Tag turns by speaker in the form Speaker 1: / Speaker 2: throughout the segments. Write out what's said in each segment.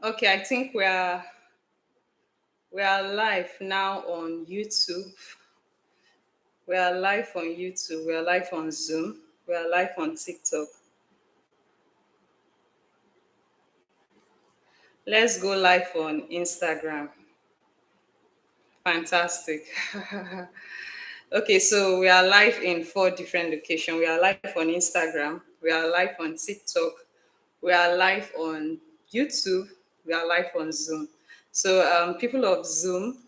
Speaker 1: Okay, I think we are live now on YouTube. We are live on YouTube. We are live on Zoom. We are live on TikTok. Let's go live on Instagram. Fantastic. Okay, so we are live in 4 different locations. We are live on Instagram. We are live on TikTok. We are live on YouTube. We are live on Zoom. So, people of Zoom,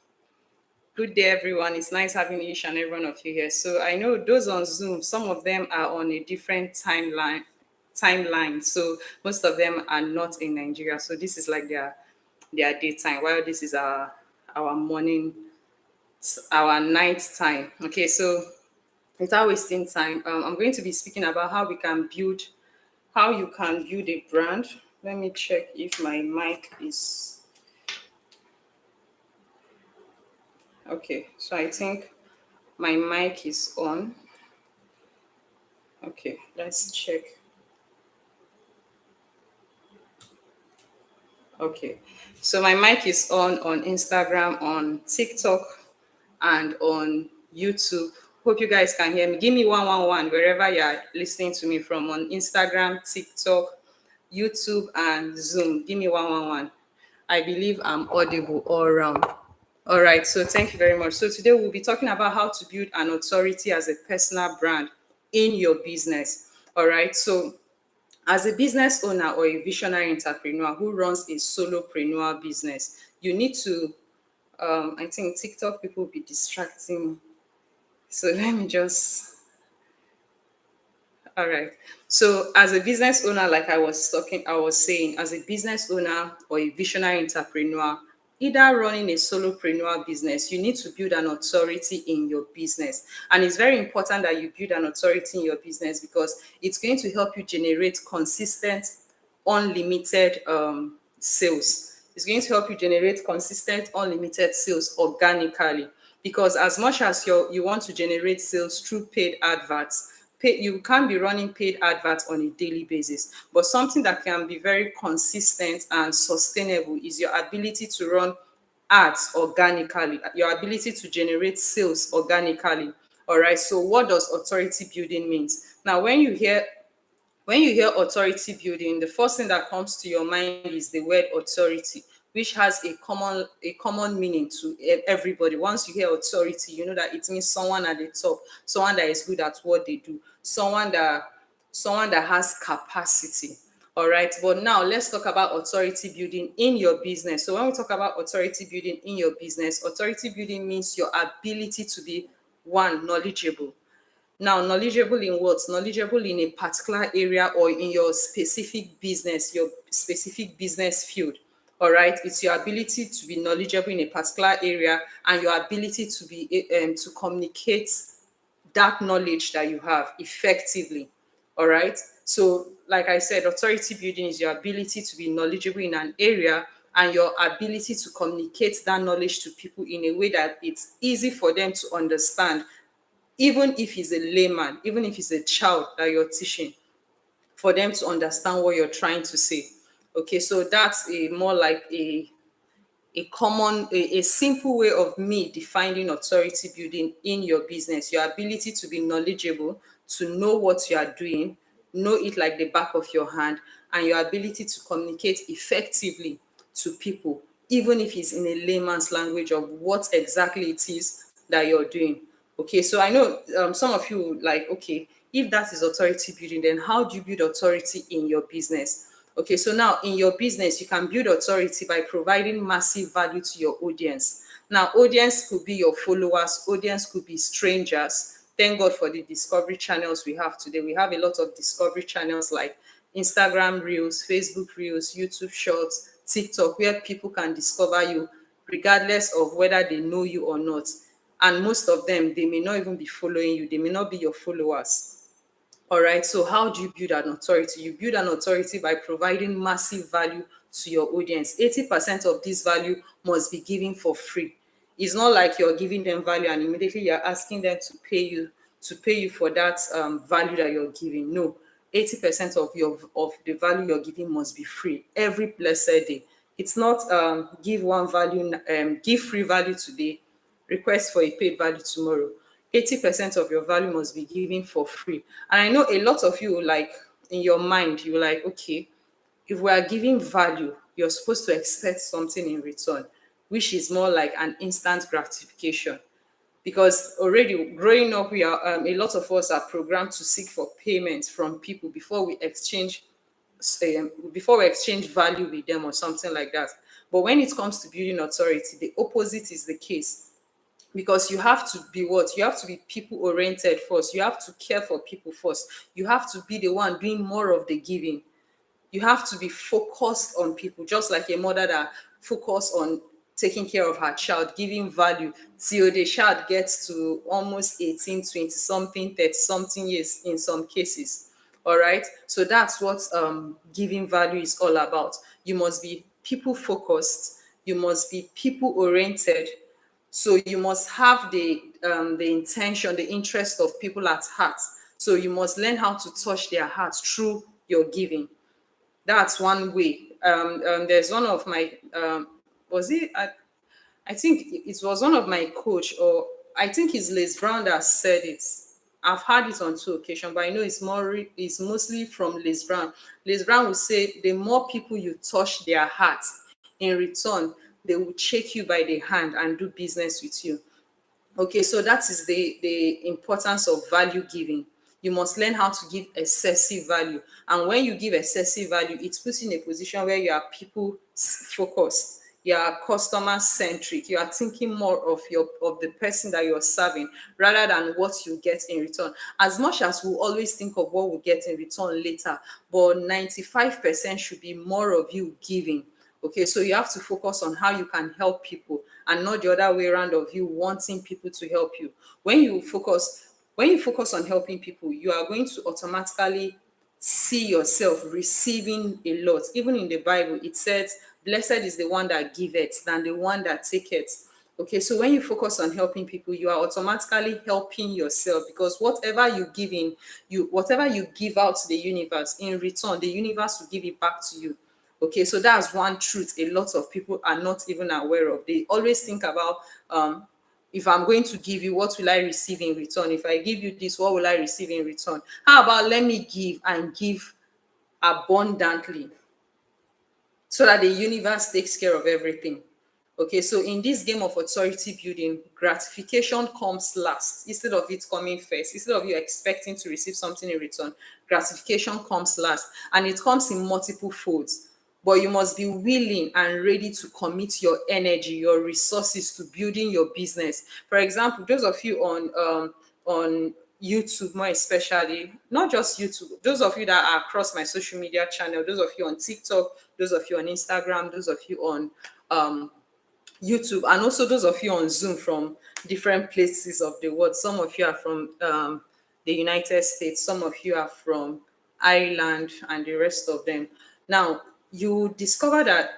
Speaker 1: good day, everyone. It's nice having each and every one of you here. So I know those on Zoom, some of them are on a different timeline. So most of them are not in Nigeria. So this is like their daytime, while this is our morning, our night time. Okay, so without wasting time, I'm going to be speaking about how you can build a brand. Let me check if my mic is okay. So I think my mic is on. Okay, let's check. Okay, so my mic is on Instagram, on TikTok, and on YouTube. Hope you guys can hear me. Give me 111 wherever you are listening to me from, on Instagram, TikTok, YouTube, and Zoom. Give me 111. I believe I'm audible all around. All right, so thank you very much. So today we'll be talking about how to build an authority as a personal brand in your business. All right, so as a business owner or a visionary entrepreneur who runs a solopreneur business, you need to, I think TikTok people will be distracting me. So let me just, all right. So as a business owner, like I was saying, as a business owner or a visionary entrepreneur, either running a solopreneur business, you need to build an authority in your business. And it's very important that you build an authority in your business because it's going to help you generate consistent, unlimited sales. It's going to help you generate consistent, unlimited sales organically. Because as much as you want to generate sales through paid adverts, you can be running paid adverts on a daily basis, but something that can be very consistent and sustainable is your ability to run ads organically, your ability to generate sales organically. All right, so what does authority building means? Now when you hear authority building, the first thing that comes to your mind is the word authority, which has a common meaning to everybody. Once you hear authority, you know that it means someone at the top, someone that is good at what they do, someone that has capacity. All right, but now let's talk about authority building in your business. So when we talk about authority building in your business, authority building means your ability to be, one, knowledgeable. Now, knowledgeable in what? Knowledgeable in a particular area or in your specific business, your specific business field. All right. It's your ability to be knowledgeable in a particular area and your ability to communicate that knowledge that you have effectively. All right. So, like I said, authority building is your ability to be knowledgeable in an area and your ability to communicate that knowledge to people in a way that it's easy for them to understand, even if he's a layman, even if he's a child that you're teaching, for them to understand what you're trying to say. Okay, so that's a more like a simple way of me defining authority building in your business. Your ability to be knowledgeable, to know what you are doing, know it like the back of your hand, and your ability to communicate effectively to people, even if it's in a layman's language of what exactly it is that you're doing. Okay, so I know some of you like, okay, if that is authority building, then how do you build authority in your business? Okay, so now in your business, you can build authority by providing massive value to your audience. Now, audience could be your followers, audience could be strangers. Thank God for the discovery channels we have today. We have a lot of discovery channels like Instagram Reels, Facebook Reels, YouTube Shorts, TikTok, where people can discover you regardless of whether they know you or not. And most of them, they may not even be following you, they may not be your followers. All right. So how do you build an authority? You build an authority by providing massive value to your audience. 80% of this value must be given for free. It's not like you're giving them value and immediately you're asking them to pay you for that value that you're giving. No, 80% of the value you're giving must be free every blessed day. It's not give one value, give free value today, request for a paid value tomorrow. 80% of your value must be given for free. And I know a lot of you, like, in your mind, you're like, okay, if we are giving value, you're supposed to expect something in return, which is more like an instant gratification. Because already growing up, we are a lot of us are programmed to seek for payment from people before we exchange value with them or something like that. But when it comes to building authority, the opposite is the case, because you have to be what? You have to be people oriented first. You have to care for people first. You have to be the one doing more of the giving. You have to be focused on people, just like a mother that focus on taking care of her child, giving value till the child gets to almost 18, 20 something, 30 something years in some cases. All right, so that's what giving value is all about. You must be people focused, you must be people oriented, so you must have the intention, the interest of people at heart. So you must learn how to touch their hearts through your giving. That's one way. There's one of my was it? I think it was one of my coach, or I think it's Les Brown that said it. I've heard it on two occasions, but I know it's mostly from Les Brown. Les Brown will say the more people you touch their hearts, in return, they will shake you by the hand and do business with you. Okay, so that is the importance of value giving. You must learn how to give excessive value. And when you give excessive value, it puts you in a position where you are people focused, you are customer centric, you are thinking more of the person that you're serving rather than what you get in return. As much as we always think of what we get in return later, but 95% should be more of you giving. Okay, so you have to focus on how you can help people and not the other way around of you wanting people to help you. When you focus on helping people, you are going to automatically see yourself receiving a lot. Even in the Bible, it says, blessed is the one that giveth than the one that taketh. Okay, so when you focus on helping people, you are automatically helping yourself, because whatever you give out to the universe, in return, the universe will give it back to you. Okay, so that's one truth a lot of people are not even aware of. They always think about, if I'm going to give you, what will I receive in return? If I give you this, what will I receive in return? How about let me give and give abundantly so that the universe takes care of everything? Okay, so in this game of authority building, gratification comes last instead of it coming first. Instead of you expecting to receive something in return, gratification comes last, and it comes in multiple folds. But you must be willing and ready to commit your energy, your resources to building your business. For example, those of you on YouTube, more especially, not just YouTube, those of you that are across my social media channel, those of you on TikTok, those of you on Instagram, those of you on YouTube, and also those of you on Zoom from different places of the world. Some of you are from the United States, some of you are from Ireland, and the rest of them. Now, you discover that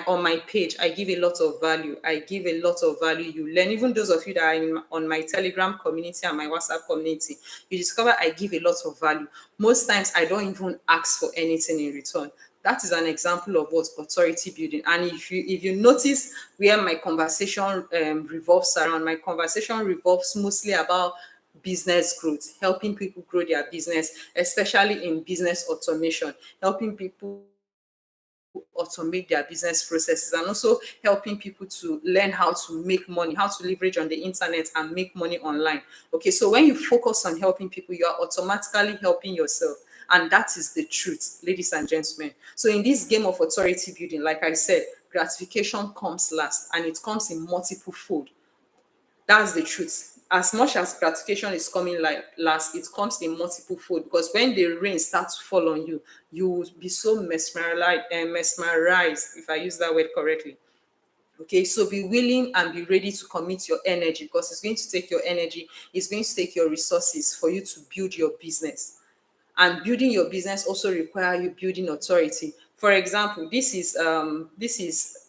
Speaker 1: on my page, I give a lot of value. I give a lot of value. You learn, even those of you that are on my Telegram community and my WhatsApp community, you discover I give a lot of value. Most times, I don't even ask for anything in return. That is an example of what authority building. And if you notice where my conversation revolves around, my conversation revolves mostly about business growth, helping people grow their business, especially in business automation, helping people automate their business processes, and also helping people to learn how to make money, how to leverage on the internet and make money online. Okay, so when you focus on helping people, you are automatically helping yourself. And that is the truth, ladies and gentlemen. So in this game of authority building, like I said, gratification comes last, and it comes in multiple fold. That's the truth. As much as gratification is coming like last, it comes in multiple fold, because when the rain starts to fall on you, you will be so mesmerized, if I use that word correctly. Okay, so be willing and be ready to commit your energy, because it's going to take your energy, it's going to take your resources for you to build your business. And building your business also require you building authority. For example, this is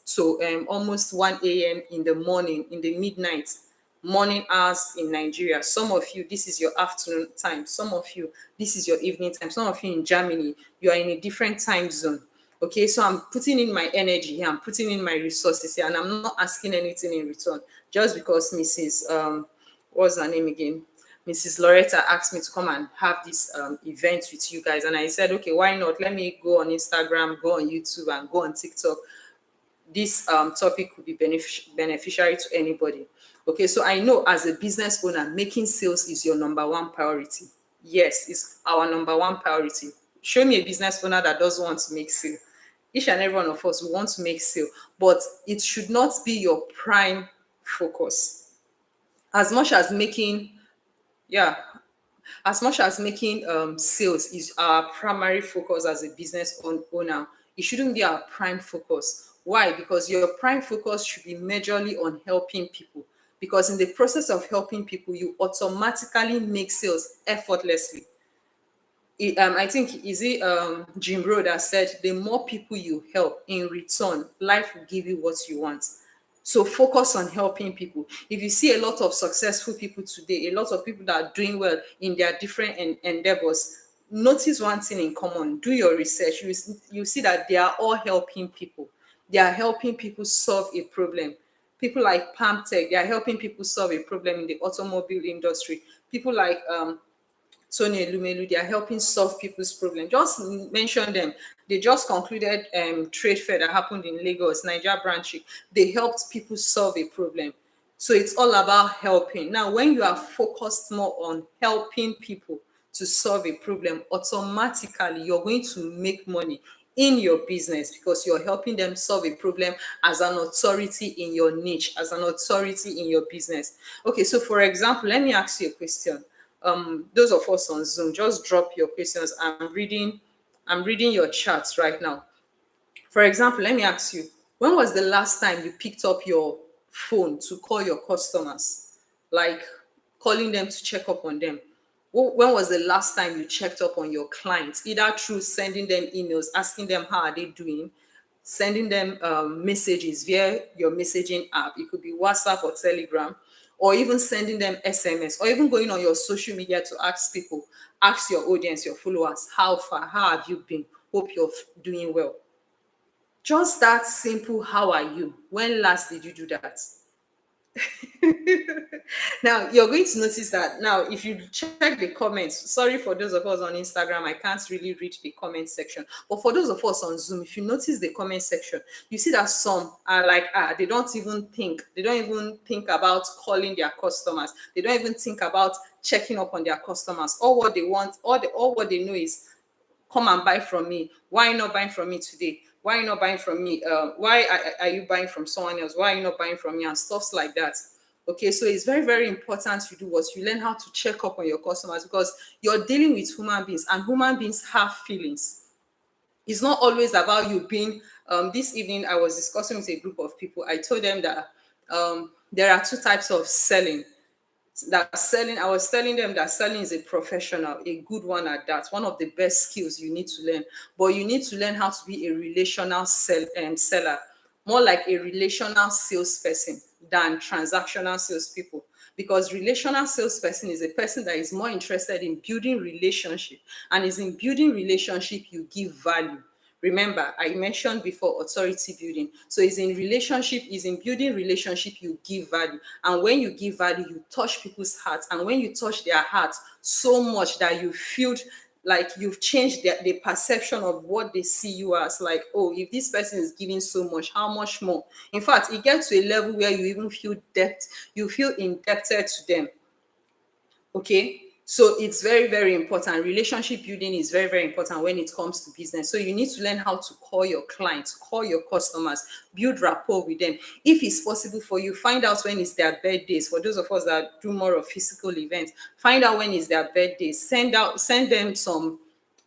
Speaker 1: so almost 1 a.m. in the morning, in the midnight morning hours in Nigeria. Some of you, this is your afternoon time. Some of you, this is your evening time. Some of you in Germany, you are in a different time zone. Okay, so I'm putting in my energy here, I'm putting in my resources here, and I'm not asking anything in return. Just because Mrs. What's her name again? Mrs. Loretta asked me to come and have this event with you guys, and I said, okay, why not? Let me go on Instagram, go on YouTube, and go on TikTok. This topic could be beneficiary to anybody. Okay, so I know as a business owner, making sales is your number one priority. Yes, it's our number one priority. Show me a business owner that doesn't want to make sale. Each and every one of us, we want to make sale, but it should not be your prime focus. As much as making, yeah, as much as making sales is our primary focus as a business owner, it shouldn't be our prime focus. Why? Because your prime focus should be majorly on helping people. Because in the process of helping people, you automatically make sales effortlessly. I think is it Jim Rohn that said, the more people you help in return, life will give you what you want. So focus on helping people. If you see a lot of successful people today, a lot of people that are doing well in their different endeavors, notice one thing in common. Do your research. You see that they are all helping people. They are helping people solve a problem. People like Palm Tech, they are helping people solve a problem in the automobile industry. People like Tony Elumelu, they are helping solve people's problem. Just mention them. They just concluded trade fair that happened in Lagos, Nigeria branch. They helped people solve a problem. So it's all about helping. Now, when you are focused more on helping people to solve a problem, automatically you're going to make money in your business because you're helping them solve a problem as an authority in your niche, as an authority in your business. Okay, so for example, let me ask you a question. Those of us on Zoom, just drop your questions. I'm reading your chats right now. For example, let me ask you, when was the last time you picked up your phone to call your customers? Like calling them to check up on them. When was the last time you checked up on your clients, either through sending them emails, asking them how are they doing, sending them messages via your messaging app? It could be WhatsApp or Telegram, or even sending them SMS, or even going on your social media to ask people, ask your audience, your followers, how far, how have you been? Hope you're doing well. Just that simple, how are you? When last did you do that? Now you're going to notice that now if you check the comments, sorry for those of us on Instagram, I can't really read the comment section, but for those of us on Zoom, if you notice the comment section, you see that some are like, they don't even think about calling their customers, they don't even think about checking up on their customers. All what they want, all what they know is, come and buy from me. Why are you not buying from me today? Why are you not buying from me? Why are you buying from someone else? Why are you not buying from me? And stuffs like that. Okay, so it's very, very important you do what you learn how to check up on your customers, because you're dealing with human beings and human beings have feelings. It's not always about you being. This evening, I was discussing with a group of people. I told them that there are two types of selling. That selling, I was telling them that selling is a professional, a good one at that, one of the best skills you need to learn. But you need to learn how to be a relational seller, more like a relational salesperson than transactional salespeople. Because relational salesperson is a person that is more interested in building relationship, and is in building relationship you give value. Remember, I mentioned before authority building. So it's in relationship, is in building relationship, you give value. And when you give value, you touch people's hearts. And when you touch their hearts so much that you feel like you've changed the perception of what they see you as, like, oh, if this person is giving so much, how much more? In fact, it gets to a level where you even feel you feel indebted to them. Okay, so it's very, very important. Relationship building is very, very important when it comes to business. So you need to learn how to call your clients, call your customers, build rapport with them. If it's possible for you, find out when is their birthdays. For those of us that do more of physical events, find out when is their birthdays. Send them some,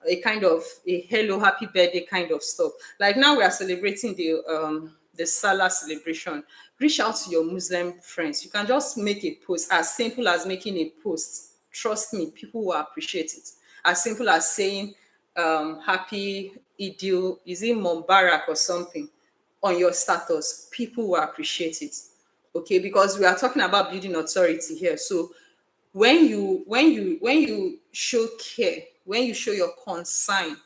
Speaker 1: a kind of a hello, happy birthday kind of stuff. Like now we are celebrating the Salah celebration. Reach out to your Muslim friends. You can just make a post, as simple as making a post. Trust me, people will appreciate it. As simple as saying happy Idil, is it Mubarak or something, on your status. People will appreciate it. Okay, because we are talking about building authority here. So when you show care, when you show your concern,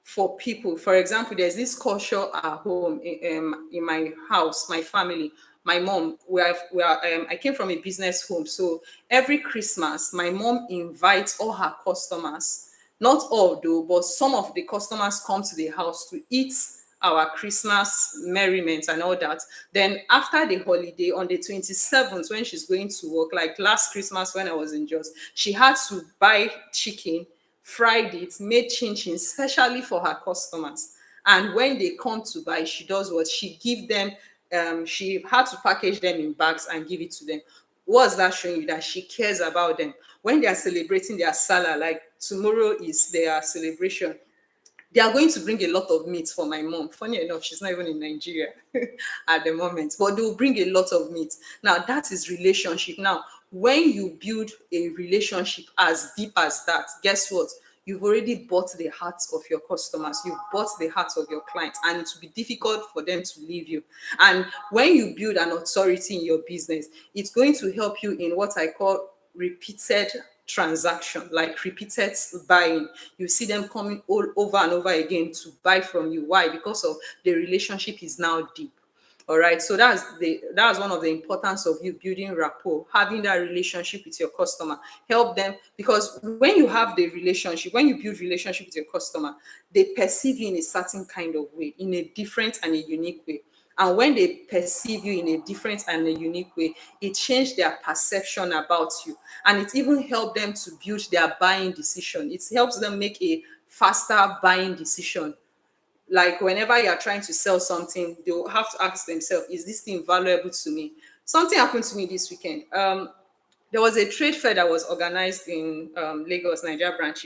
Speaker 1: for people. For example, there's this culture at home in my house, my family, my mom. I came from a business home, so every Christmas, my mom invites all her customers. Not all though, but some of the customers come to the house to eat our Christmas merriment and all that. Then after the holiday on the 27th, when she's going to work, like last Christmas when I was in Jos, she had to buy chicken, fried it, made chin chin specially for her customers. And when they come to buy, she does what? She give them, she had to package them in bags and give it to them. What's that showing you? That she cares about them. When they are celebrating their Salah, like tomorrow is their celebration, they are going to bring a lot of meat for my mom. Funny enough, she's not even in Nigeria at the moment, but they will bring a lot of meat. Now, that is relationship. Now, when you build a relationship as deep as that, guess what? You've already bought the hearts of your customers, you've bought the hearts of your clients, and it will be difficult for them to leave you. And when you build an authority in your business, it's going to help you in what I call repeated transaction, like repeated buying. You see them coming all over and over again to buy from you. Why? Because of the relationship is now deep. All right, so that's one of the importance of you building rapport, having that relationship with your customer. Help them, because when you have the relationship, when you build relationship with your customer, they perceive you in a certain kind of way, in a different and a unique way. And when they perceive you in a different and a unique way, it changed their perception about you. And it even helped them to build their buying decision. It helps them make a faster buying decision. Like whenever you're trying to sell something, they'll have to ask themselves, is this thing valuable to me? Something happened to me this weekend. There was a trade fair that was organized in Lagos, Nigeria branch.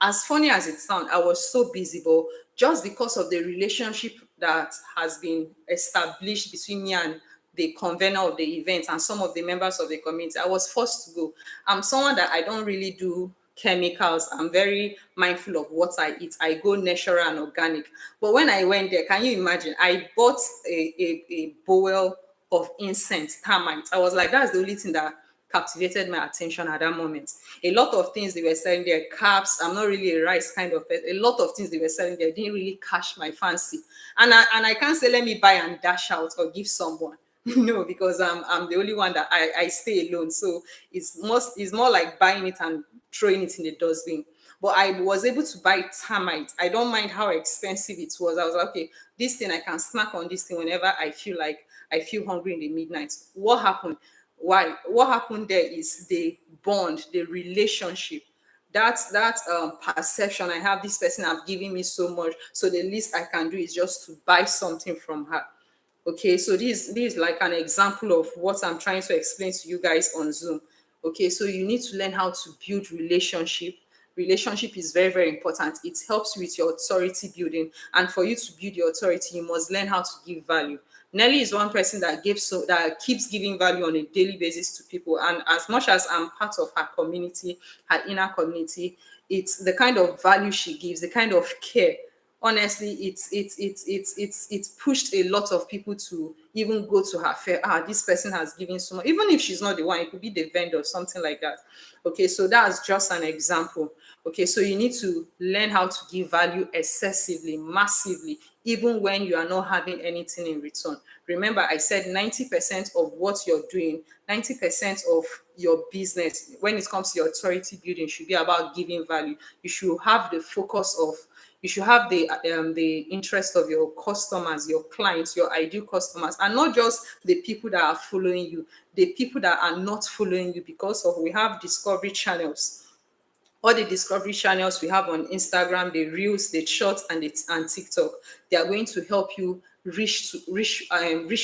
Speaker 1: As funny as it sounds, I was so busy, but just because of the relationship that has been established between me and the convener of the event and some of the members of the community, I was forced to go. I'm someone that I don't really do chemicals. I'm very mindful of what I eat. I go natural and organic. But when I went there, can you imagine? I bought a bowl of incense, termite. I was like, that's the only thing that captivated my attention at that moment. A lot of things they were selling there, caps. I'm not really a rice kind of person. A lot of things they were selling there didn't really catch my fancy. And I can't say, let me buy and dash out or give someone. No, because I'm the only one that I stay alone. So it's more like buying it and throwing it in the dustbin. But I was able to buy termite. I don't mind how expensive it was. I was like, okay, this thing I can snack on this thing whenever I feel hungry in the midnight. What happened? Why? What happened there is the bond, the relationship. That perception I have. This person have given me so much, so the least I can do is just to buy something from her. Okay, so this is like an example of what I'm trying to explain to you guys on Zoom. Okay, so you need to learn how to build relationship. Relationship is very, very important. It helps you with your authority building. And for you to build your authority, you must learn how to give value. Nelly is one person that that keeps giving value on a daily basis to people. And as much as I'm part of her community, her inner community, it's the kind of value she gives, the kind of care. Honestly, it's pushed a lot of people to even go to her fair. This person has given so much, even if she's not the one, it could be the vendor, something like that. Okay, so that's just an example. Okay, so you need to learn how to give value excessively, massively, even when you are not having anything in return. Remember, I said 90% of what you're doing, 90% of your business, when it comes to your authority building, should be about giving value. You should have the focus of, you should have the interest of your customers, your clients, your ideal customers, and not just the people that are following you, the people that are not following you, because of we have discovery channels. All the discovery channels we have on Instagram, the reels, the shorts, and TikTok, they are going to help you reach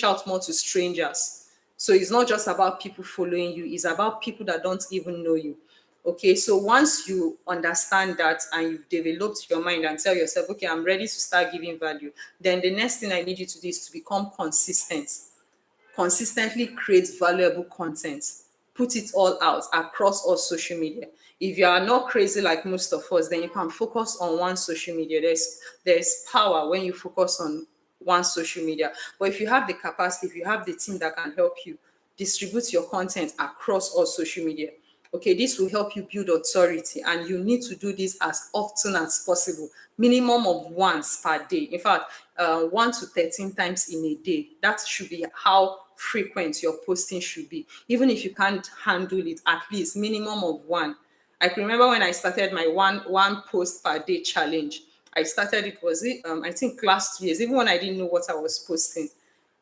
Speaker 1: out more to strangers. So it's not just about people following you, it's about people that don't even know you. Okay, so once you understand that and you've developed your mind and tell yourself, okay, I'm ready to start giving value, then the next thing I need you to do is to become consistent. Consistently create valuable content. Put it all out across all social media. If you are not crazy like most of us, then you can focus on one social media. There's power when you focus on one social media. But if you have the capacity, if you have the team that can help you distribute your content across all social media, Okay, this will help you build authority, and you need to do this as often as possible, minimum of once per day. In fact, 1 to 13 times in a day. That should be how frequent your posting should be. Even if you can't handle it, at least minimum of one. I can remember when I started my one post per day challenge. I started it, was it I think last 2 years, even when I didn't know what I was posting.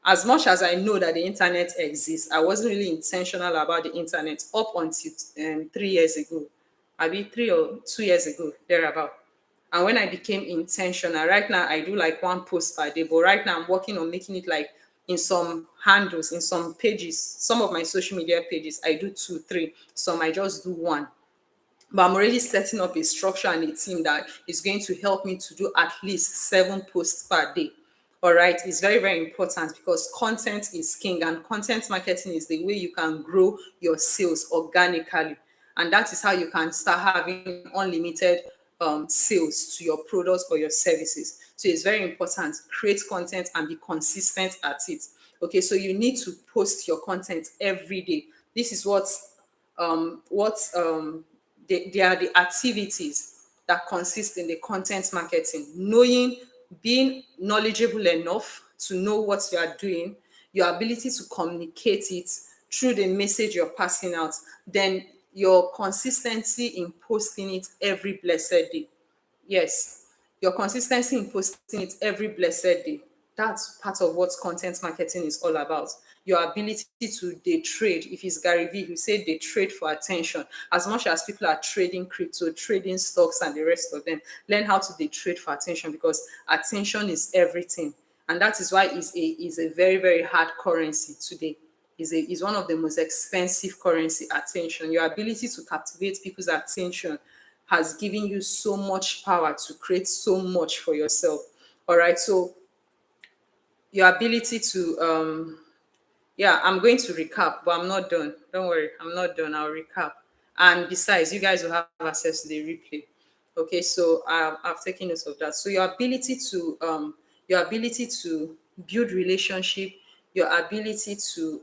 Speaker 1: As much as I know that the internet exists, I wasn't really intentional about the internet up until 3 years ago. Maybe 3 or 2 years ago, thereabout. And when I became intentional, right now I do like one post per day, but right now I'm working on making it like in some handles, in some pages, some of my social media pages, I do two, three, some I just do one. But I'm already setting up a structure and a team that is going to help me to do at least 7 posts per day. All right, it's very, very important because content is king, and content marketing is the way you can grow your sales organically. And that is how you can start having unlimited sales to your products or your services. So it's very important. Create content and be consistent at it. Okay, so you need to post your content every day. This is what they are the activities that consist in the content marketing. Knowing, being knowledgeable enough to know what you are doing, your ability to communicate it through the message you're passing out, then your consistency in posting it every blessed day. Yes, your consistency in posting it every blessed day. That's part of what content marketing is all about. Your ability to day trade. If it's Gary Vee, who said they trade for attention. As much as people are trading crypto, trading stocks, and the rest of them, learn how to day trade for attention, because attention is everything. And that is why it's a very, very hard currency today. Is one of the most expensive currency, attention. Your ability to captivate people's attention has given you so much power to create so much for yourself. All right. So your ability to yeah, I'm going to recap, but I'm not done. Don't worry, I'm not done. I'll recap. And besides, you guys will have access to the replay. Okay, so I've taken note of that. So your ability to build relationship, your ability to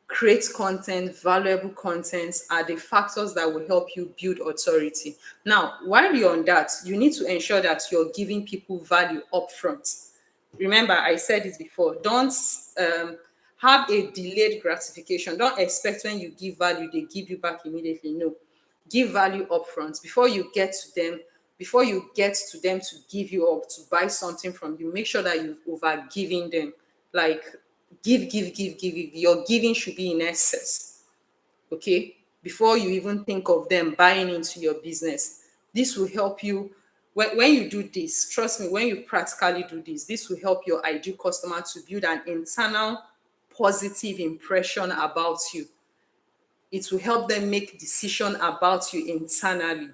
Speaker 1: create content, valuable content, are the factors that will help you build authority. Now, while you're on that, you need to ensure that you're giving people value upfront. Remember, I said it before. Don't have a delayed gratification. Don't expect when you give value, they give you back immediately. No, give value upfront before you get to them. Before you get to them to give you up to buy something from you, make sure that you've over giving them. Like give. Your giving should be in excess. Okay, before you even think of them buying into your business. This will help you when you do this. Trust me, when you practically do this will help your ideal customer to build an internal positive impression about you. It will help them make decision about you internally.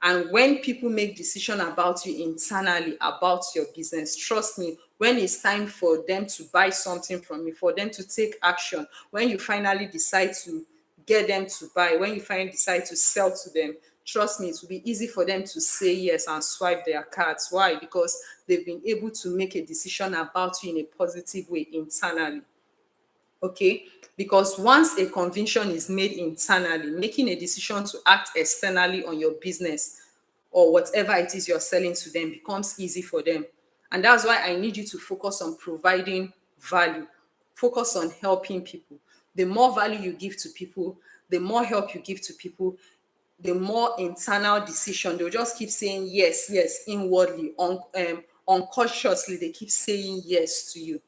Speaker 1: And when people make decision about you internally, about your business, trust me, when it's time for them to buy something from you, for them to take action, when you finally decide to get them to buy, when you finally decide to sell to them, trust me, it will be easy for them to say yes and swipe their cards. Why? Because they've been able to make a decision about you in a positive way internally. Okay, because once a conviction is made internally, making a decision to act externally on your business or whatever it is you're selling to them becomes easy for them. And that's why I need you to focus on providing value, focus on helping people. The more value you give to people, the more help you give to people, the more internal decision. They'll just keep saying yes, yes, inwardly, unconsciously, they keep saying yes to you.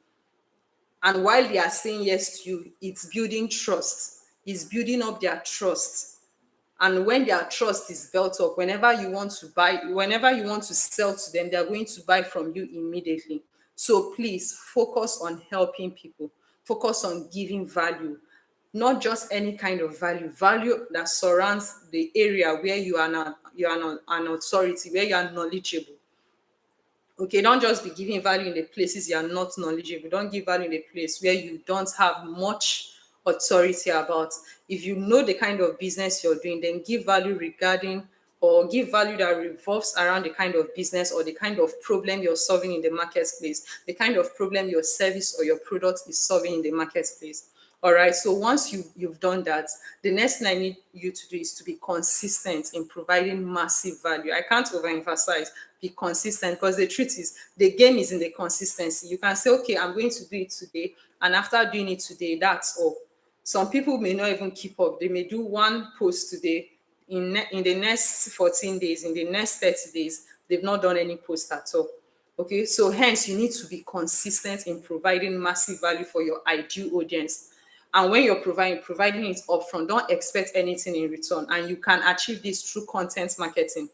Speaker 1: And while they are saying yes to you, it's building trust. It's building up their trust. And when their trust is built up, whenever you want to buy, whenever you want to sell to them, they're going to buy from you immediately. So please focus on helping people. Focus on giving value. Not just any kind of value, value that surrounds the area where you are not an authority, where you are knowledgeable. Okay, don't just be giving value in the places you are not knowledgeable. Don't give value in a place where you don't have much authority about. If you know the kind of business you're doing, then give value regarding, or give value that revolves around the kind of business or the kind of problem you're solving in the marketplace, the kind of problem your service or your product is solving in the marketplace. All right. So once you've done that, the next thing I need you to do is to be consistent in providing massive value. I can't overemphasize be consistent, because the truth is the game is in the consistency. You can say, okay, I'm going to do it today, and after doing it today, that's all. Some people may not even keep up. They may do one post today. In the next 14 days, in the next 30 days, they've not done any post at all. Okay, so hence you need to be consistent in providing massive value for your ideal audience. And when you're providing it upfront, don't expect anything in return. And you can achieve this through content marketing.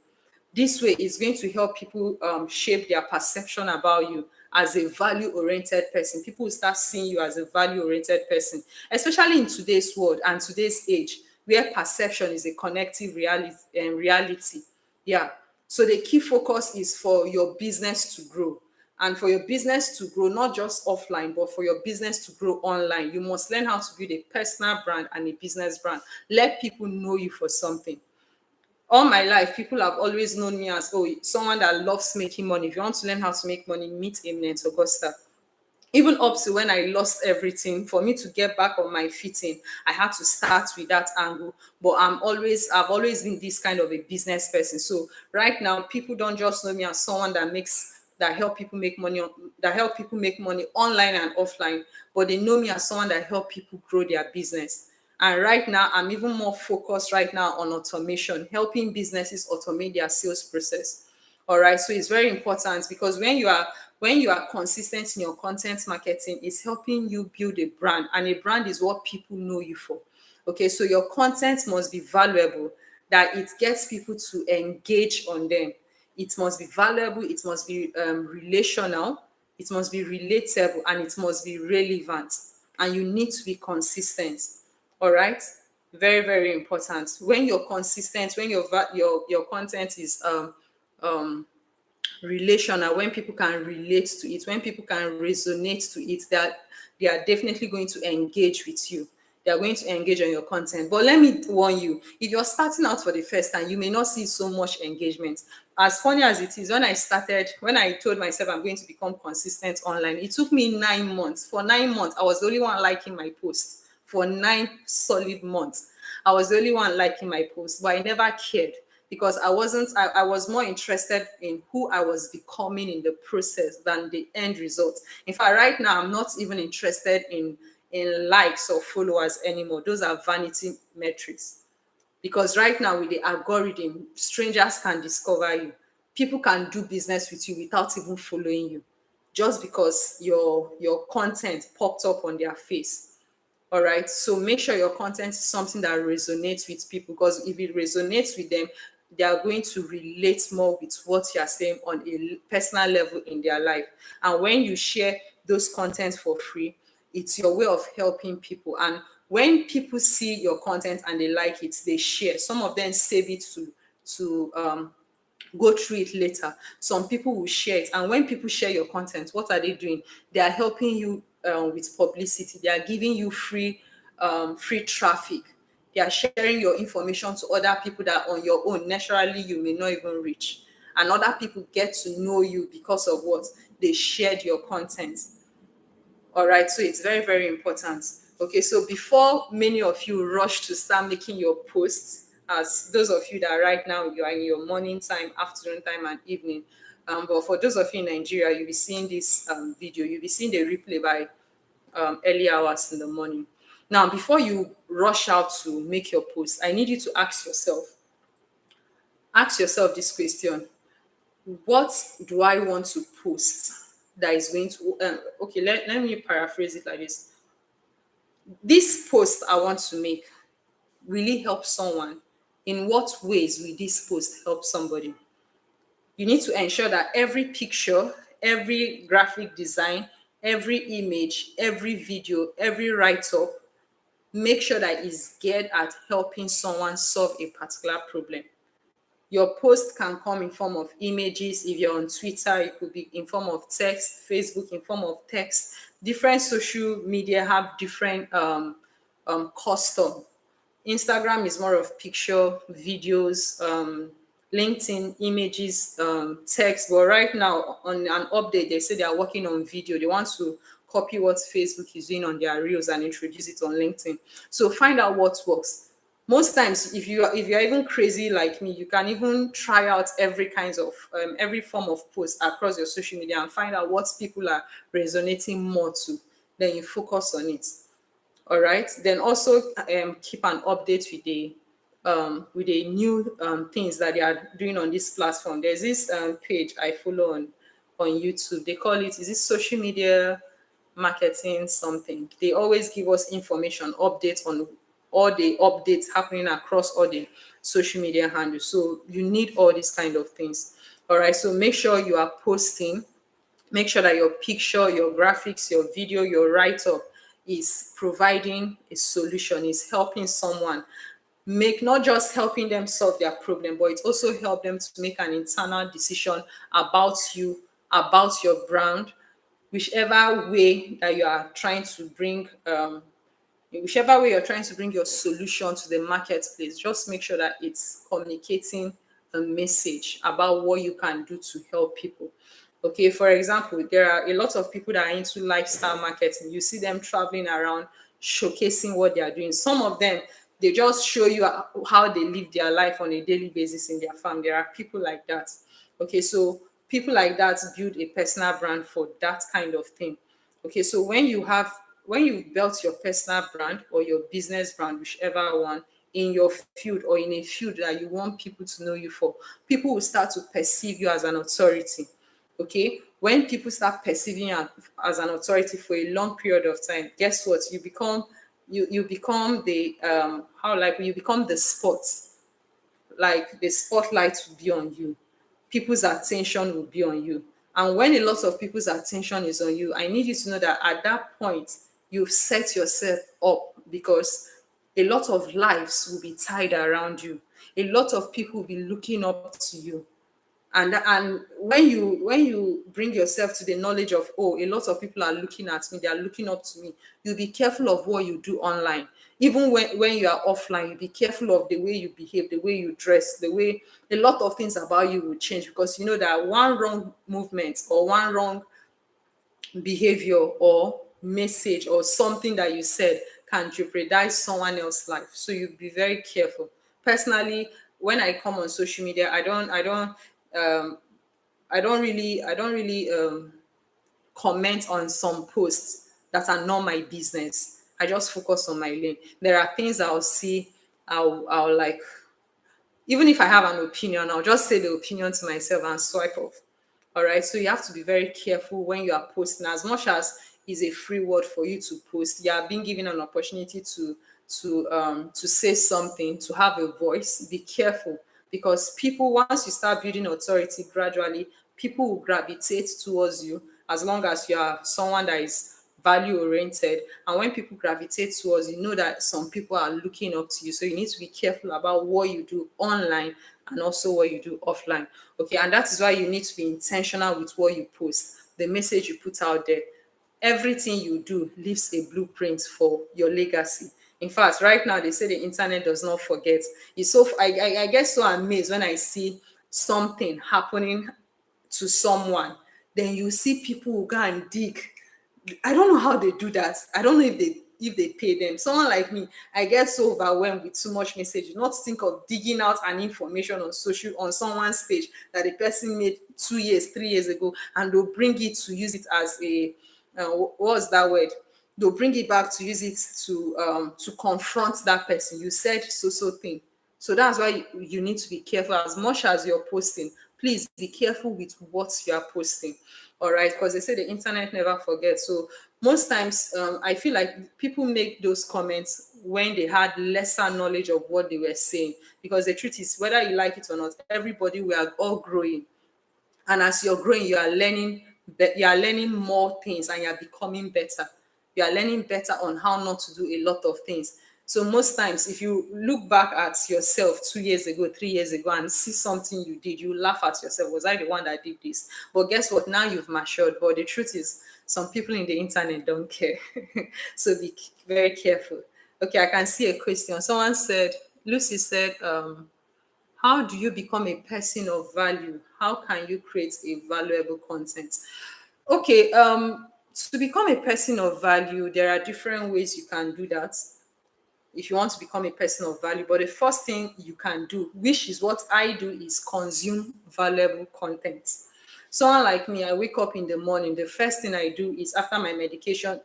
Speaker 1: This way, it's going to help people shape their perception about you as a value-oriented person. People will start seeing you as a value-oriented person, especially in today's world and today's age, where perception is a connective reality. Yeah. So the key focus is for your business to grow. And for your business to grow, not just offline, but for your business to grow online, you must learn how to build a personal brand and a business brand. Let people know you for something. All my life, people have always known me as, oh, someone that loves making money. If you want to learn how to make money, meet Eminent Augusta. Even up to when I lost everything, for me to get back on my footing, I had to start with that angle. But I've always been this kind of a business person. So right now, people don't just know me as someone that help people make money, online and offline, but they know me as someone that help people grow their business. And right now, I'm even more focused right now on automation, helping businesses automate their sales process. All right. So it's very important, because when you are consistent in your content marketing, it's helping you build a brand. And a brand is what people know you for. Okay. So your content must be valuable, that it gets people to engage on them. It must be valuable, it must be relational, it must be relatable, and it must be relevant. And you need to be consistent. All right. Very, very important. When you're consistent, when your content is relational, when people can relate to it, when people can resonate to it, that they are definitely going to engage with you. They are going to engage on your content. But let me warn you, if you're starting out for the first time, you may not see so much engagement. As funny as it is, when I told myself I'm going to become consistent online, it took me 9 months. For 9 months, I was the only one liking my post. For 9 solid months, I was the only one liking my post, but I never cared, because I was more interested in who I was becoming in the process than the end result. In fact, right now, I'm not even interested in likes or followers anymore. Those are vanity metrics. Because right now, with the algorithm, strangers can discover you. People can do business with you without even following you, just because your content popped up on their face. All right. So make sure your content is something that resonates with people, because if it resonates with them, they are going to relate more with what you are saying on a personal level in their life. And when you share those contents for free, it's your way of helping people. And when people see your content and they like it, they share. Some of them save it to go through it later. Some people will share it. And when people share your content, what are they doing? They are helping you with publicity. They are giving you free traffic. They are sharing your information to other people that on your own, naturally, you may not even reach. And other people get to know you because of what? They shared your content. All right, so it's very, very important. Okay, so before many of you rush to start making your posts, as those of you that right now you are in your morning time, afternoon time, and evening, but for those of you in Nigeria, you'll be seeing this video, you'll be seeing the replay by early hours in the morning. Now, before you rush out to make your post, I need you to ask yourself this question: what do I want to post that is going to, okay, let me paraphrase it like this. This post I want to make, will it help someone? In what ways will this post help somebody? You need to ensure that every picture, every graphic design, every image, every video, every write-up, make sure that it's geared at helping someone solve a particular problem. Your post can come in form of images. If you're on Twitter, it could be in form of text, Facebook in form of text. Different social media have different custom. Instagram is more of picture, videos, LinkedIn images, text. But right now, on an update, they say they are working on video. They want to copy what Facebook is doing on their reels and introduce it on LinkedIn. So find out what works. Most times, if you're even crazy like me, you can even try out every form of post across your social media and find out what people are resonating more to. Then you focus on it. All right. Then also keep an update with the new things that they are doing on this platform. There's this page I follow on YouTube. They call it, is it social media marketing something? They always give us information, updates on all the updates happening across all the social media handles. So you need all these kind of things. All right. So make sure you are posting. Make sure that your picture, your graphics, your video, your write-up is providing a solution, is helping someone make, not just helping them solve their problem, but it also help them to make an internal decision about you, about your brand, whichever way that you are trying to bring in whichever way you're trying to bring your solution to the marketplace. Just make sure that it's communicating a message about what you can do to help people. Okay, for example, there are a lot of people that are into lifestyle marketing. You see them traveling around showcasing what they are doing. Some of them, they just show you how they live their life on a daily basis in their farm. There are people like that. Okay, so people like that build a personal brand for that kind of thing. Okay, so when you've built your personal brand or your business brand, whichever one, in your field or in a field that you want people to know you for, people will start to perceive you as an authority. Okay, when people start perceiving you as an authority for a long period of time, guess what? You become the how like you become the spot, like the spotlight will be on you. People's attention will be on you. And when a lot of people's attention is on you, I need you to know that at that point, you've set yourself up, because a lot of lives will be tied around you. A lot of people will be looking up to you. And when you bring yourself to the knowledge of, oh, a lot of people are looking at me, they are looking up to me, you be careful of what you do online. Even when you are offline, you be careful of the way you behave, the way you dress, the way a lot of things about you will change, because you know that one wrong movement or one wrong behavior or message or something that you said can jeopardize someone else's life. So you be very careful. Personally, when I come on social media, um I don't really comment on some posts that are not my business. I just focus on my lane. There are things I'll see, I'll like, even if I have an opinion, I'll just say the opinion to myself and swipe off. All right. So you have to be very careful when you are posting. As much as is a free word for you to post, you are being given an opportunity to say something, to have a voice. Be careful, because people, once you start building authority gradually, people will gravitate towards you, as long as you are someone that is value oriented. And when people gravitate towards you, know that some people are looking up to you. So you need to be careful about what you do online and also what you do offline. Okay, and that is why you need to be intentional with what you post, the message you put out there. Everything you do leaves a blueprint for your legacy. In fact, right now they say the internet does not forget. It's so I get so amazed when I see something happening to someone, then you see people who go and dig. I don't know how they do that. I don't know if they pay them. Someone like me, I get so overwhelmed with too much message. Not to think of digging out an information on someone's page that the person made 2 years, 3 years ago, and they'll bring it to use it as a what's that word? They'll bring it back to use it to confront that person. You said so thing. So that's why you need to be careful as much as you're posting. Please be careful with what you are posting. All right, because they say the internet never forgets. So most times, I feel like people make those comments when they had lesser knowledge of what they were saying. Because the truth is, whether you like it or not, everybody, we are all growing, and as you're growing, you are learning more things, and you are becoming better. You are learning better on how not to do a lot of things. So most times, if you look back at yourself 2 years ago, 3 years ago, and see something you did, you laugh at yourself. Was I the one that did this? But guess what? Now you've matured. But the truth is, some people in the internet don't care. So be very careful. Okay, I can see a question. Someone said, Lucy said, how do you become a person of value? How can you create a valuable content? Okay, To become a person of value, there are different ways you can do that if you want to become a person of value. But the first thing you can do, which is what I do, is consume valuable content. Someone like me, I wake up in the morning. The first thing I do is after my meditation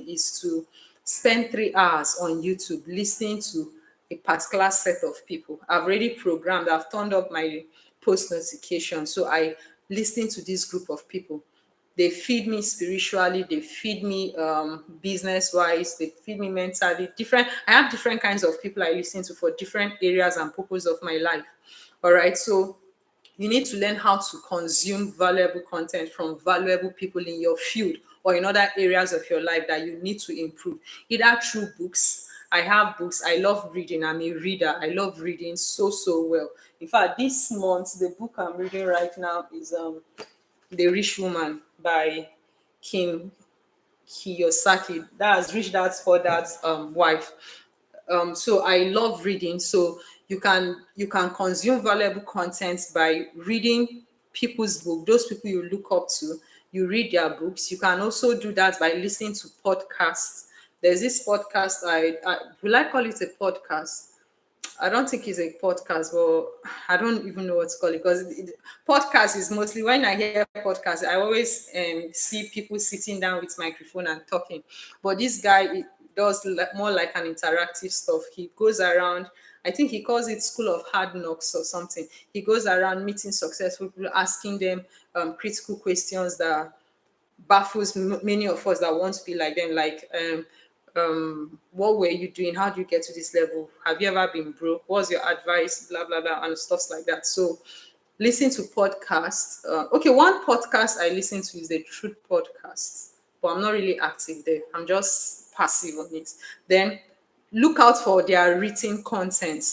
Speaker 1: is to spend 3 hours on YouTube listening to a particular set of people. I've already programmed. I've turned up my post notification, so I listen to this group of people. They feed me spiritually, they feed me business wise, they feed me mentally. Different, I have different kinds of people I listen to for different areas and purposes of my life. All right, so you need to learn how to consume valuable content from valuable people in your field or in other areas of your life that you need to improve, either through books. I have books. I love reading. I'm a reader. I love reading so well. In fact, this month the book I'm reading right now is The Rich Woman by Kim Kiyosaki. That's Rich Dad's Dad's wife. So I love reading. So you can consume valuable content by reading people's book, those people you look up to. You read their books. You can also do that by listening to podcasts. There's this podcast. I will I call it a podcast? I don't think it's a podcast, but I don't even know what to call it because podcast is mostly when I hear podcast, I always see people sitting down with microphone and talking. But this guy does more like an interactive stuff. He goes around. I think he calls it School of Hard Knocks or something. He goes around meeting successful people, asking them critical questions that baffles many of us that want to be like them. Like, what were you doing? How do you get to this level? Have you ever been broke? What's your advice? Blah blah blah and stuff like that. So, listen to podcasts. Okay, one podcast I listen to is the Truth Podcast, but I'm not really active there. I'm just passive on it. Then look out for their written content.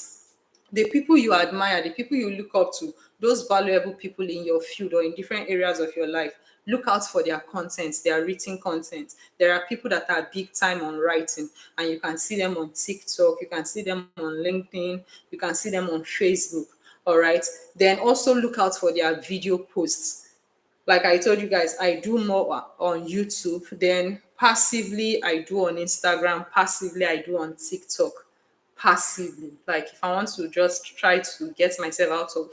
Speaker 1: The people you admire, the people you look up to, those valuable people in your field or in different areas of your life, look out for their content, their written content. There are people that are big time on writing, and you can see them on TikTok, you can see them on LinkedIn, you can see them on Facebook. All right. Then also look out for their video posts. Like I told you guys, I do more on YouTube. Then passively, I do on Instagram. Passively, I do on TikTok. Passively, like if I want to just try to get myself out of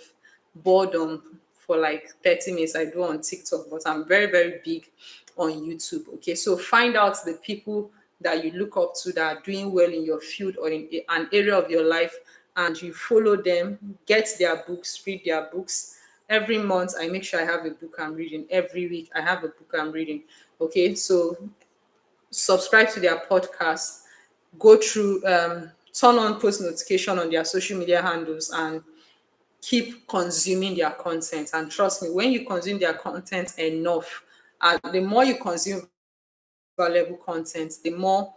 Speaker 1: boredom for like 30 minutes, I do on TikTok. But I'm very big on YouTube. Okay, so find out the people that you look up to that are doing well in your field or in an area of your life, and you follow them, get their books, read their books. Every month, I make sure I have a book I'm reading. Every week, I have a book I'm reading. Okay, so subscribe to their podcast, go through, turn on post notification on their social media handles, and keep consuming their content. And trust me, when you consume their content enough, and the more you consume valuable content, the more,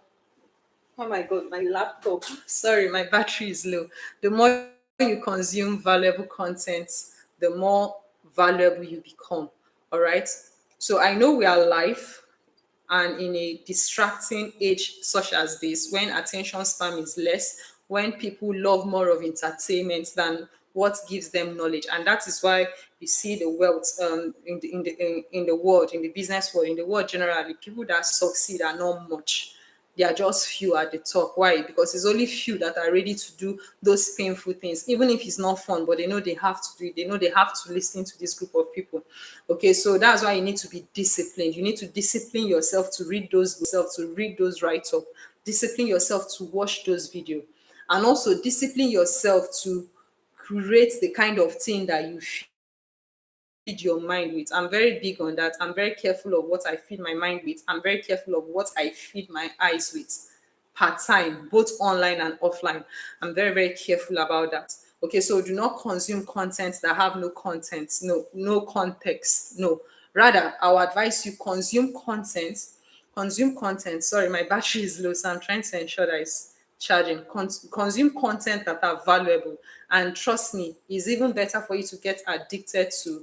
Speaker 1: oh my god, my laptop, sorry, my battery is low. The more you consume valuable content, the more valuable you become. All right. So I know we are live, and in a distracting age such as this, when attention span is less, when people love more of entertainment than what gives them knowledge, and that is why you see the wealth in the world, in the business world, in the world generally, people that succeed are not much. They are just few at the top. Why? Because it's only few that are ready to do those painful things, even if it's not fun, but they know they have to do it. They know they have to listen to this group of people. Okay, so that's why you need to be disciplined. You need to discipline yourself to read those write-up, discipline yourself to watch those videos, and also discipline yourself to create the kind of thing that you feed your mind with. I'm very big on that. I'm very careful of what I feed my mind with. I'm very careful of what I feed my eyes with part time, both online and offline. I'm very careful about that. Okay, so do not consume content that have no content, no context. No. Rather, I will advise you consume content. Sorry, my battery is low, so I'm trying to ensure that it's charging. Consume content that are valuable. And trust me, it's even better for you to get addicted to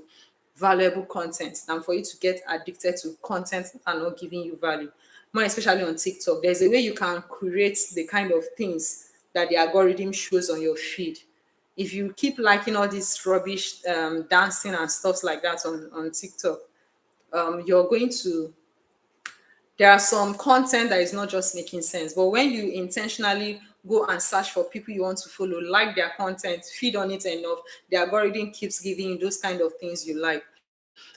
Speaker 1: valuable content than for you to get addicted to content that are not giving you value. More especially on TikTok, there's a way you can create the kind of things that the algorithm shows on your feed. If you keep liking all this rubbish dancing and stuff like that on TikTok, you're going to there are some content that is not just making sense. But when you intentionally go and search for people you want to follow, like their content, feed on it enough, the algorithm keeps giving you those kind of things you like.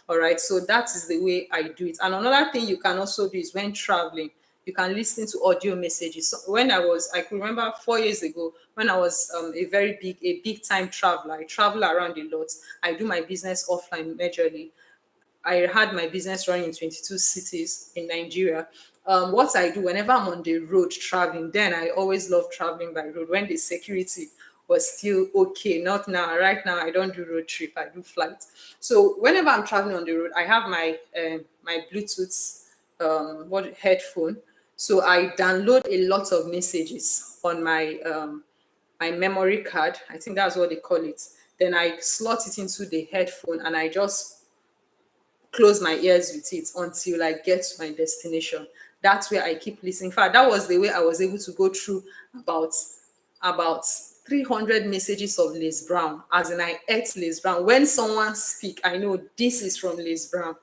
Speaker 1: All right. So that is the way I do it. And another thing you can also do is when traveling, you can listen to audio messages. So I could remember 4 years ago when I was a big time traveler. I travel around a lot. I do my business offline majorly. I had my business running in 22 cities in Nigeria. What I do whenever I'm on the road traveling, then I always love traveling by road when the security was still okay. Not now. Right now, I don't do road trip. I do flight. So whenever I'm traveling on the road, I have my Bluetooth what headphone. So I download a lot of messages on my memory card. I think that's what they call it. Then I slot it into the headphone and I just close my ears with it until I get to my destination. That's where I keep listening. In fact, that was the way I was able to go through about about 300 messages of Liz Brown. As in, I ate Liz Brown. When someone speak, I know this is from Liz Brown.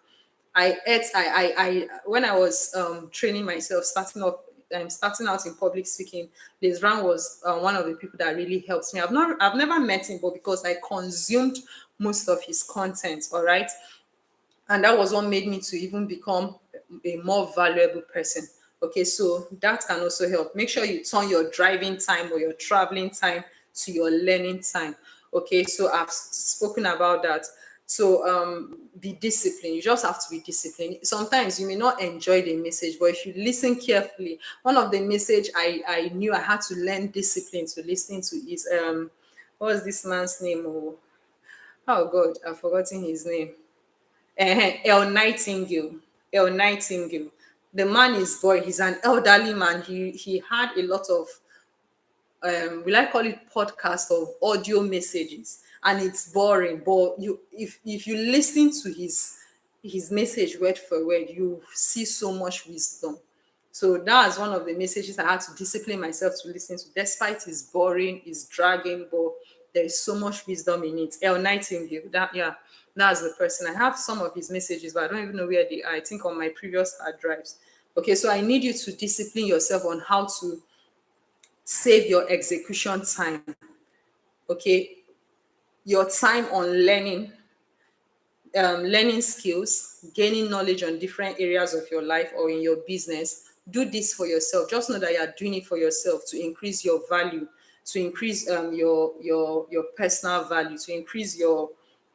Speaker 1: I ate. When I was training myself, starting out in public speaking. Liz Brown was one of the people that really helped me. I've never met him, but because I consumed most of his content. All right, and that was what made me to even become a more valuable person. Okay, so that can also help. Make sure you turn your driving time or your traveling time to your learning time. Okay, so I've spoken about that. So be disciplined. You just have to be disciplined. Sometimes you may not enjoy the message, but if you listen carefully, one of the message I knew I had to learn discipline to listen to is what was this man's name? Oh God, I've forgotten his name. El Nightingale. El Nightingale. The man is boy. He's an elderly man. He had a lot of will I call it podcast of audio messages, and it's boring. But if you listen to his message word for word, you see so much wisdom. So that's one of the messages I had to discipline myself to listen to, despite it's boring, it's dragging, but there is so much wisdom in it. El Nightingale, that's the person. I have some of his messages, but I don't even know where they are. I think on my previous hard drives. Okay, so I need you to discipline yourself on how to save your execution time. Okay, your time on learning skills, gaining knowledge on different areas of your life or in your business. Do this for yourself. Just know that you are doing it for yourself to increase your value, to increase your personal value, to increase your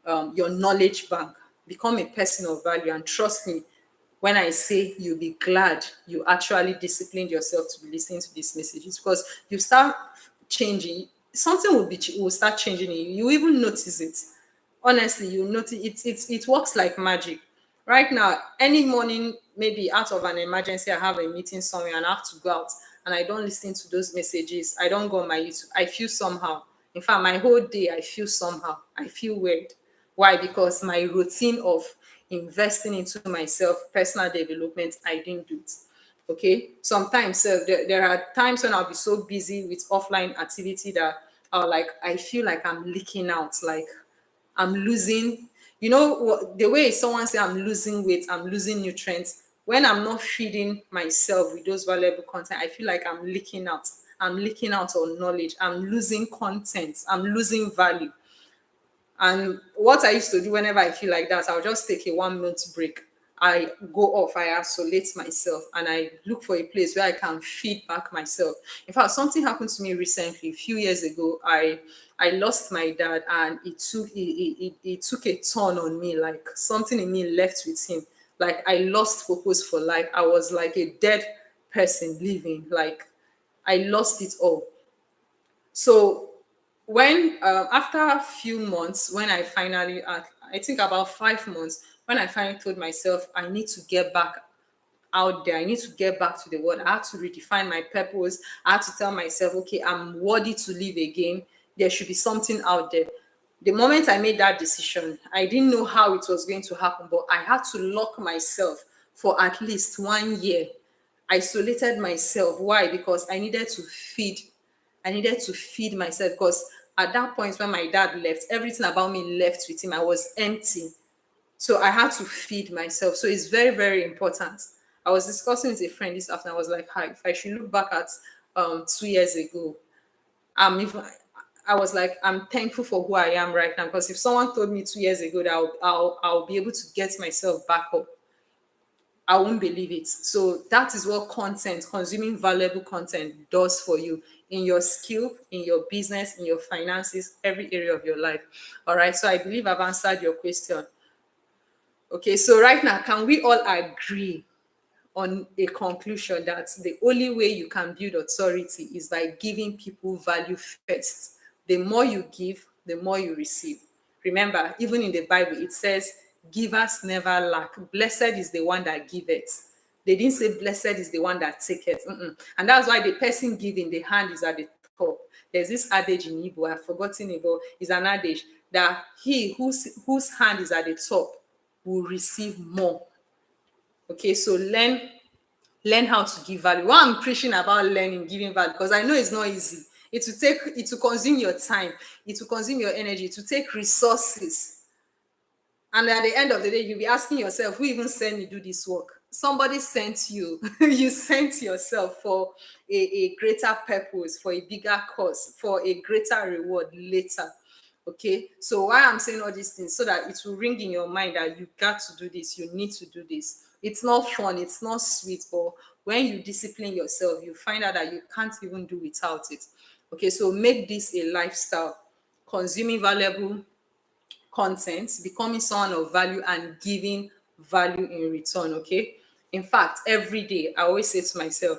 Speaker 1: knowledge bank. Become a person of value, and trust me when I say you'll be glad you actually disciplined yourself to be listening to these messages, because you start changing. Something will start changing in you. You even notice it. Honestly, you notice it works like magic. Right now, any morning, maybe out of an emergency, I have a meeting somewhere and I have to go out and I don't listen to those messages. I don't go on my YouTube. I feel somehow. In fact, my whole day I feel somehow. I feel weird. Why? Because my routine of investing into myself, personal development, I didn't do it. Okay. Sometimes there are times when I'll be so busy with offline activity that I feel like I'm leaking out, like I'm losing, the way someone say I'm losing weight, I'm losing nutrients. When I'm not feeding myself with those valuable content, I feel like I'm leaking out. I'm leaking out on knowledge. I'm losing content. I'm losing value. And what I used to do whenever I feel like that, I'll just take a 1 month break. I go off, I isolate myself, and I look for a place where I can feed back myself. In fact, something happened to me recently. A few years ago, I lost my dad, and it took a turn on me. Like something in me left with him. Like I lost purpose for life. I was like a dead person living. Like I lost it all. So when after a few months, when I finally, I think about 5 months, when I finally told myself I need to get back out there, I need to get back to the world. I had to redefine my purpose. I had to tell myself, okay, I'm worthy to live again. There should be something out there. The moment I made that decision, I didn't know how it was going to happen, but I had to lock myself for at least 1 year. Isolated myself. Why? Because I needed to feed myself, because at that point when my dad left, everything about me left with him. I was empty. So I had to feed myself. So it's very, very important. I was discussing with a friend this afternoon. I was like, hi, if I should look back at 2 years ago, even I was like, I'm thankful for who I am right now. Because if someone told me 2 years ago that I'll be able to get myself back up, I won't believe it. So that is what content, consuming valuable content does for you in your skill, in your business, in your finances, every area of your life. All right. So I believe I've answered your question. Okay. So right now, can we all agree on a conclusion that the only way you can build authority is by giving people value first? The more you give, the more you receive. Remember, even in the Bible, it says, givers never lack. Blessed is the one that giveth. They didn't say blessed is the one that taketh. And that's why the person giving, the hand is at the top. There's this adage in Igbo, I've forgotten about, is an adage that he whose hand is at the top will receive more. Okay, so learn how to give value. Why I'm preaching about learning, giving value, because I know it's not easy. It will consume your time, it will consume your energy, it will take resources. And at the end of the day, you'll be asking yourself, who even sent me do this work? Somebody sent you. You sent yourself for a greater purpose, for a bigger cause, for a greater reward later. Okay, so why I'm saying all these things, so that it will ring in your mind that you got to do this, you need to do this. It's not fun, it's not sweet, but when you discipline yourself, you find out that you can't even do without it. Okay, so make this a lifestyle, consuming valuable content, becoming someone of value, and giving value in return. Okay, in fact, every day I always say to myself,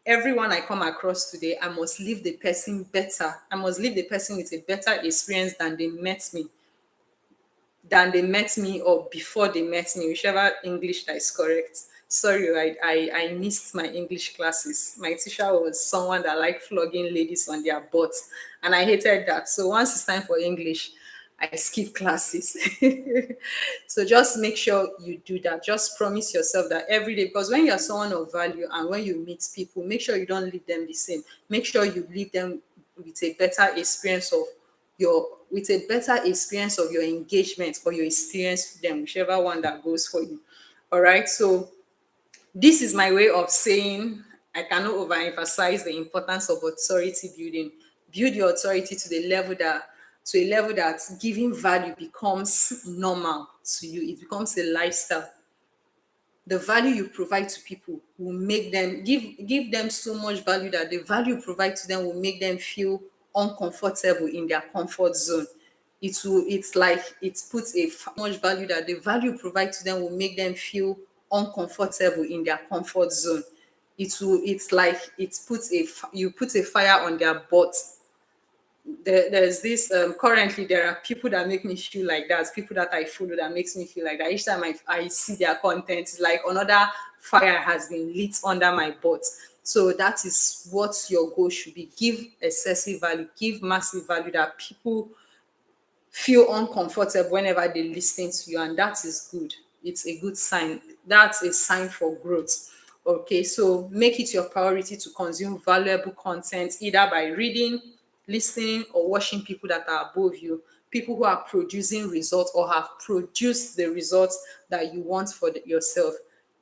Speaker 1: everyone I come across today, I must leave the person better. I must leave the person with a better experience than they met me or before they met me, whichever English that is correct. Sorry, I missed my English classes. My teacher was someone that liked flogging ladies on their butts, and I hated that. So once it's time for English, I skip classes. So just make sure you do that. Just promise yourself that every day, because when you're someone of value and when you meet people, make sure you don't leave them the same. Make sure you leave them with a better experience of your engagement or your experience with them, whichever one that goes for you. All right. So this is my way of saying I cannot overemphasize the importance of authority building. Build your authority to a level that giving value becomes normal to you. It becomes a lifestyle. The value you provide to people will make them give them so much value that the value you provide to them will make them feel uncomfortable in their comfort zone. It's like it puts much value that the value you provide to them will make them feel uncomfortable in their comfort zone. It's like you put a fire on their butt. There's this currently there are people that make me feel like that, people that I follow that makes me feel like that. Each time I see their content, it's like another fire has been lit under my butt. So that is what your goal should be. Give excessive value, give massive value that people feel uncomfortable whenever they listen to you, and that is good. It's a good sign. That's a sign for growth. Okay, so make it your priority to consume valuable content either by reading, listening, or watching people that are above you, people who are producing results or have produced the results that you want for yourself.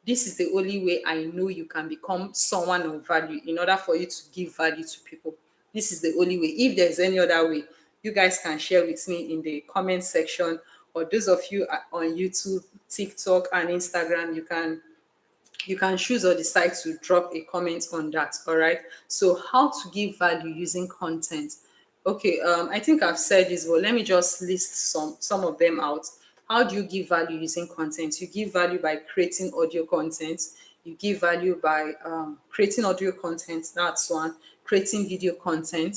Speaker 1: This is the only way I know you can become someone of value in order for you to give value to people. This is the only way. If there's any other way, you guys can share with me in the comment section, or those of you on YouTube, TikTok, and Instagram, you can choose or decide to drop a comment on that. All right. So how to give value using content. Okay, I think I've said this, but let me just list some of them out. How do you give value using content? You give value by creating audio content. You give value by creating audio content. That's one. Creating video content.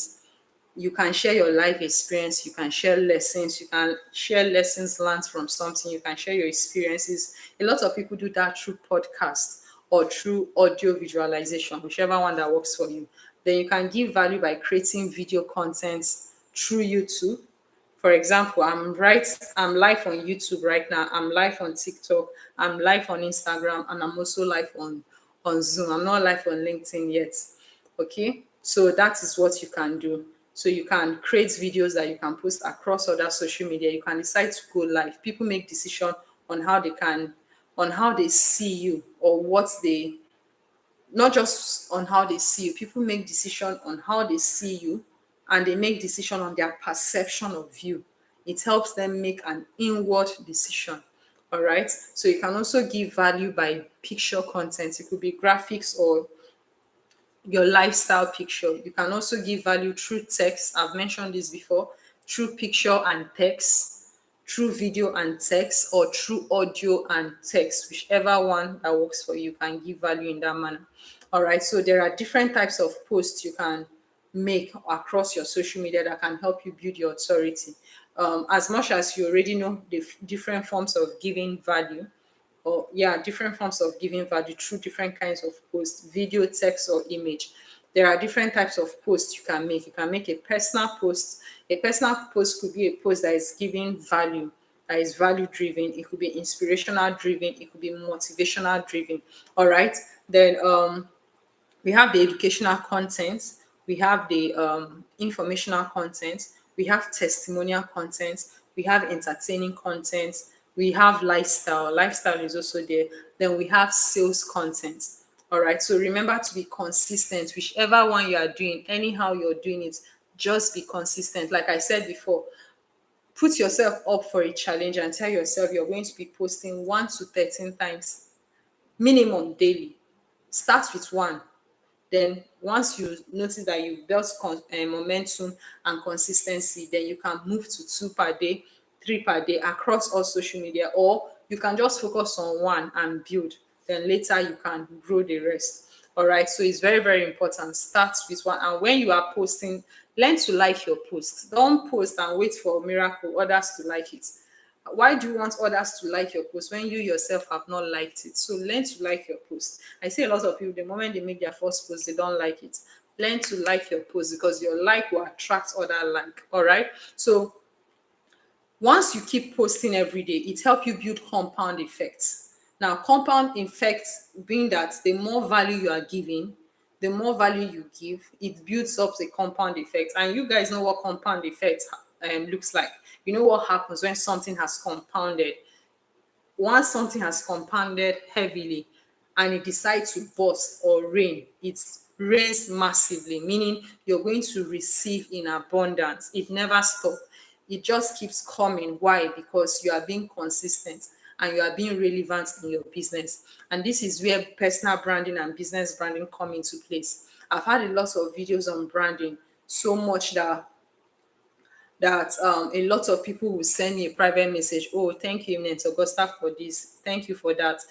Speaker 1: You can share your life experience, you can share lessons, you can share lessons learned from something, you can share your experiences. A lot of people do that through podcast or through audio visualization, whichever one that works for you. Then you can give value by creating video content through YouTube. For example, I'm live on YouTube right now, I'm live on TikTok, I'm live on Instagram, and I'm also live on Zoom. I'm not live on LinkedIn yet. Okay, so that is what you can do. So you can create videos that you can post across other social media. You can decide to go live. People make decision on how they can, on how they see you, or what they, not just on how they see you. People make decision on how they see you, and they make decision on their perception of you. It helps them make an inward decision. All right. So you can also give value by picture content. It could be graphics or your lifestyle picture. You can also give value through text. I've mentioned this before, through picture and text, through video and text, or through audio and text, whichever one that works for you can give value in that manner. All right, so there are different types of posts you can make across your social media that can help you build your authority. As much as you already know the different forms of giving value, or yeah, different forms of giving value through different kinds of posts, video, text, or image. There are different types of posts you can make. You can make a personal post. A personal post could be a post that is giving value, that is value driven. It could be inspirational driven. It could be motivational driven. All right. Then we have the educational content, we have the informational content, we have testimonial content, we have entertaining content, we have lifestyle. Lifestyle is also there. Then we have sales content. All right. So remember to be consistent, whichever one you are doing, anyhow you're doing it, just be consistent. Like I said before, put yourself up for a challenge and tell yourself you're going to be posting 1 to 13 times minimum daily. Start with one, then once you notice that you've built momentum and consistency, then you can move to 2 per day, 3 per day across all social media, or you can just focus on one and build. Then later you can grow the rest. All right. So it's very, very important. Start with one. And when you are posting, learn to like your post. Don't post and wait for a miracle, others to like it. Why do you want others to like your post when you yourself have not liked it? So learn to like your post. I see a lot of people, the moment they make their first post, they don't like it. Learn to like your post, because your like will attract other like. All right. So once you keep posting every day, it helps you build compound effects. Now, compound effects being that the more value you are giving, the more value you give, it builds up the compound effect. And you guys know what compound effect looks like. You know what happens when something has compounded. Once something has compounded heavily and it decides to burst or rain, it rains massively, meaning you're going to receive in abundance. It never stops. It just keeps coming. Why? Because you are being consistent and you are being relevant in your business. And this is where personal branding and business branding come into place. I've had a lot of videos on branding, so much that a lot of people will send me a private message. Oh, thank you, Eminent Augusta, for this. Thank you for that.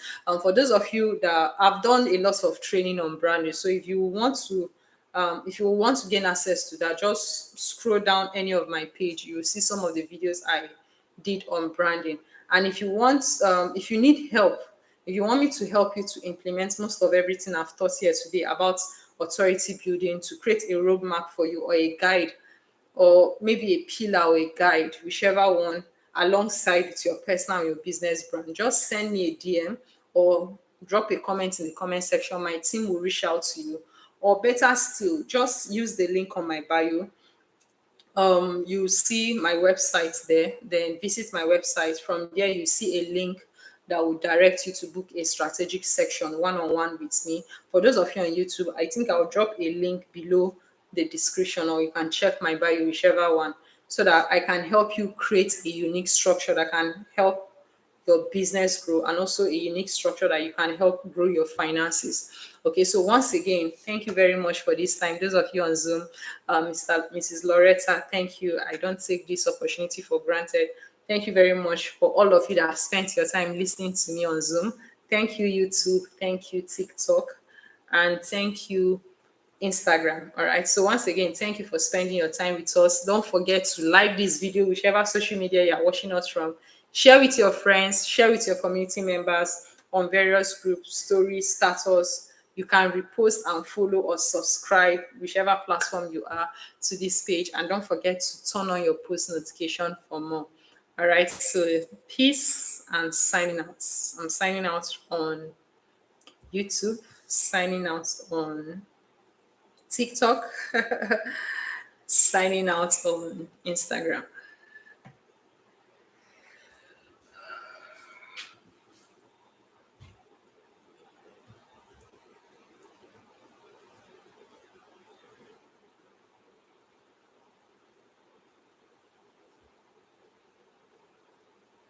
Speaker 1: For those of you that I've done a lot of training on branding, so if you want to gain access to that, just scroll down any of my page. You'll see some of the videos I did on branding. And if you need help, if you want me to help you to implement most of everything I've taught here today about authority building, to create a roadmap for you or a guide, or maybe a pillar or a guide, whichever one, alongside with your personal or your business brand, just send me a DM or drop a comment in the comment section. My team will reach out to you. Or better still, just use the link on my bio. You see my website there, then visit my website. From there, you see a link that will direct you to book a strategic section one-on-one with me. For those of you on YouTube, I think I'll drop a link below the description, or you can check my bio, whichever one, so that I can help you create a unique structure that can help your business grow, and also a unique structure that you can help grow your finances. Okay, so once again, thank you very much for this time. Those of you on Zoom, Mrs. Loretta, thank you. I don't take this opportunity for granted. Thank you very much for all of you that have spent your time listening to me on Zoom. Thank you, YouTube. Thank you, TikTok. And thank you, Instagram. All right. So once again, thank you for spending your time with us. Don't forget to like this video, whichever social media you're watching us from. Share with your friends, share with your community members on various groups, stories, status. You can repost and follow or subscribe, whichever platform you are, to this page. And don't forget to turn on your post notification for more. All right. So peace and signing out. I'm signing out on YouTube, signing out on TikTok, signing out on Instagram.